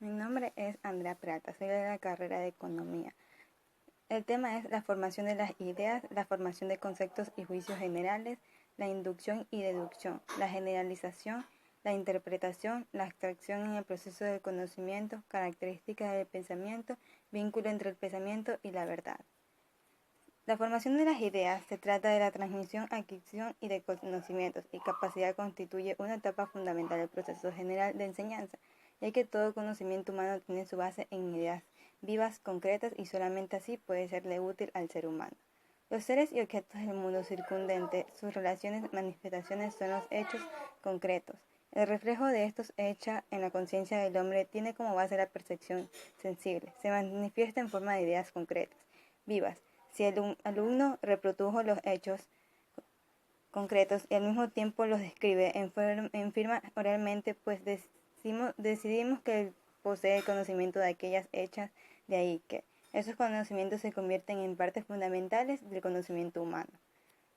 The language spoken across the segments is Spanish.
Mi nombre es Andrea Peralta, soy de la carrera de Economía. El tema es la formación de las ideas, la formación de conceptos y juicios generales, la inducción y deducción, la generalización, la interpretación, la abstracción en el proceso del conocimiento, características del pensamiento, vínculo entre el pensamiento y la verdad. La formación de las ideas se trata de la transmisión, adquisición y de conocimientos, y capacidad constituye una etapa fundamental del proceso general de enseñanza, ya que todo conocimiento humano tiene su base en ideas vivas, concretas, y solamente así puede serle útil al ser humano. Los seres y objetos del mundo circundante, sus relaciones, manifestaciones son los hechos concretos. El reflejo de estos hechos en la conciencia del hombre tiene como base la percepción sensible. Se manifiesta en forma de ideas concretas, vivas. Si el alumno reprodujo los hechos concretos y al mismo tiempo los describe en firma oralmente, pues decidimos que él posee el conocimiento de aquellas hechas, de ahí que esos conocimientos se convierten en partes fundamentales del conocimiento humano.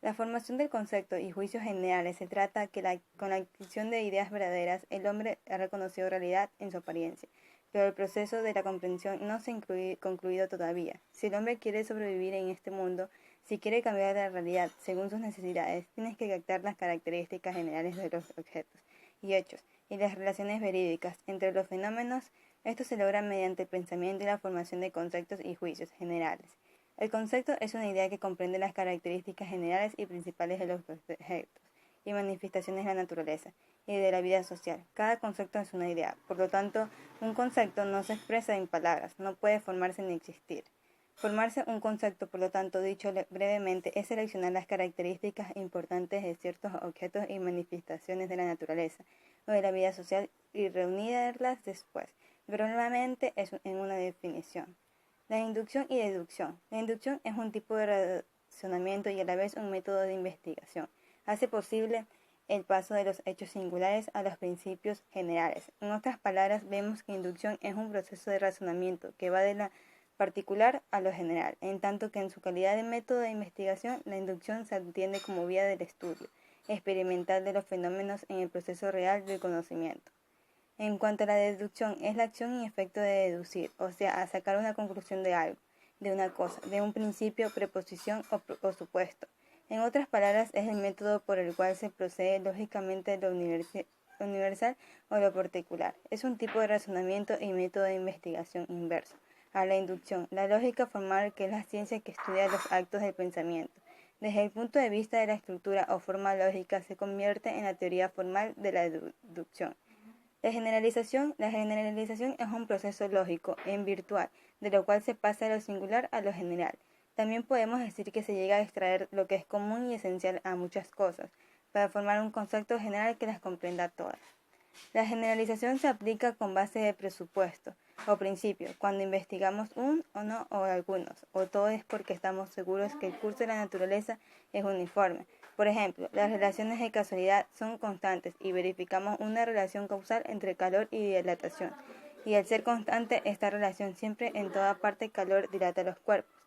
La formación del concepto y juicios generales se trata que con la adquisición de ideas verdaderas el hombre ha reconocido realidad en su apariencia, pero el proceso de la comprensión no se ha concluido todavía. Si el hombre quiere sobrevivir en este mundo, si quiere cambiar la realidad según sus necesidades, tiene que captar las características generales de los objetos y hechos y las relaciones verídicas entre los fenómenos. Esto se logra mediante el pensamiento y la formación de conceptos y juicios generales. El concepto es una idea que comprende las características generales y principales de los objetos y manifestaciones de la naturaleza y de la vida social. Cada concepto es una idea, por lo tanto, un concepto no se expresa en palabras, no puede formarse ni existir. Formarse un concepto, por lo tanto, dicho brevemente, es seleccionar las características importantes de ciertos objetos y manifestaciones de la naturaleza o de la vida social y reunirlas después, brevemente en una definición. La inducción y deducción. La inducción es un tipo de razonamiento y a la vez un método de investigación. Hace posible el paso de los hechos singulares a los principios generales. En otras palabras, vemos que inducción es un proceso de razonamiento que va de la particular a lo general, en tanto que en su calidad de método de investigación, la inducción se entiende como vía del estudio experimental de los fenómenos en el proceso real del conocimiento. En cuanto a la deducción, es la acción y efecto de deducir, o sea, a sacar una conclusión de algo, de una cosa, de un principio, preposición o supuesto. En otras palabras, es el método por el cual se procede lógicamente lo universal o lo particular. Es un tipo de razonamiento y método de investigación inverso a la inducción. La lógica formal, que es la ciencia que estudia los actos del pensamiento, desde el punto de vista de la estructura o forma lógica, se convierte en la teoría formal de la deducción. La generalización es un proceso lógico en virtual, de lo cual se pasa de lo singular a lo general. También podemos decir que se llega a extraer lo que es común y esencial a muchas cosas, para formar un concepto general que las comprenda todas. La generalización se aplica con base de presupuesto o principio, cuando investigamos un o no o algunos, o todo es porque estamos seguros que el curso de la naturaleza es uniforme. Por ejemplo, las relaciones de casualidad son constantes y verificamos una relación causal entre calor y dilatación. Y al ser constante esta relación, siempre en toda parte calor dilata los cuerpos.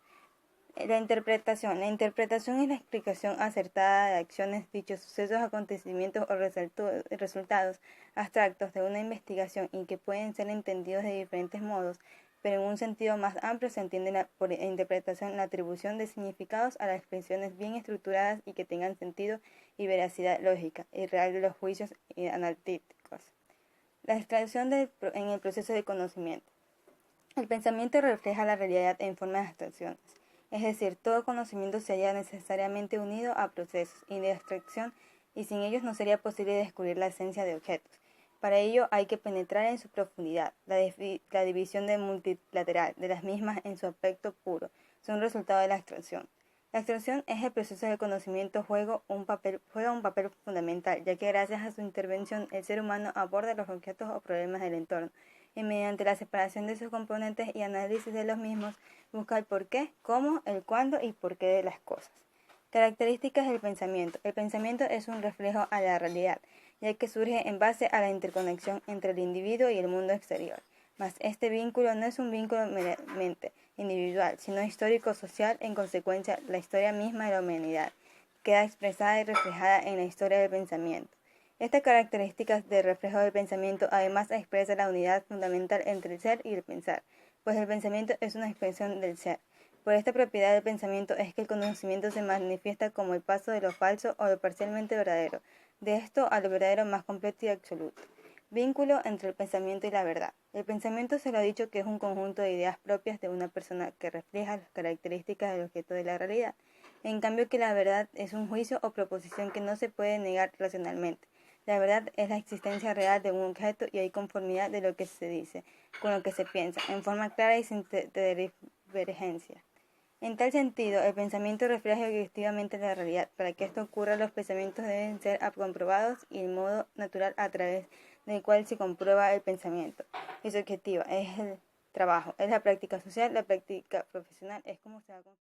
La interpretación es la explicación acertada de acciones, dichos sucesos, acontecimientos o resultados abstractos de una investigación y que pueden ser entendidos de diferentes modos, pero en un sentido más amplio se entiende por interpretación la atribución de significados a las expresiones bien estructuradas y que tengan sentido y veracidad lógica y real de los juicios analíticos. La extracción en el proceso de conocimiento. El pensamiento refleja la realidad en forma de abstracciones. Es decir, todo conocimiento se halla necesariamente unido a procesos y de abstracción y sin ellos no sería posible descubrir la esencia de objetos. Para ello hay que penetrar en su profundidad. La división de multilateral de las mismas en su aspecto puro son resultado de la abstracción. La abstracción es el proceso de conocimiento juega un papel fundamental, ya que gracias a su intervención el ser humano aborda los objetos o problemas del entorno y mediante la separación de sus componentes y análisis de los mismos, busca el por qué, cómo, el cuándo y por qué de las cosas. Características del pensamiento. El pensamiento es un reflejo a la realidad, ya que surge en base a la interconexión entre el individuo y el mundo exterior. Mas este vínculo no es un vínculo meramente individual, sino histórico-social. En consecuencia, la historia misma de la humanidad queda expresada y reflejada en la historia del pensamiento. Estas características de reflejo del pensamiento además expresa la unidad fundamental entre el ser y el pensar, pues el pensamiento es una expresión del ser. Por esta propiedad del pensamiento es que el conocimiento se manifiesta como el paso de lo falso o lo parcialmente verdadero, de esto a lo verdadero más completo y absoluto. Vínculo entre el pensamiento y la verdad. El pensamiento se lo ha dicho que es un conjunto de ideas propias de una persona que refleja las características del objeto de la realidad. En cambio que la verdad es un juicio o proposición que no se puede negar racionalmente. La verdad es la existencia real de un objeto y hay conformidad de lo que se dice con lo que se piensa, en forma clara y sin divergencia. En tal sentido, el pensamiento refleja objetivamente la realidad. Para que esto ocurra, los pensamientos deben ser comprobados y el modo natural a través del cual se comprueba el pensamiento es objetiva, es el trabajo, es la práctica social, la práctica profesional, es como se va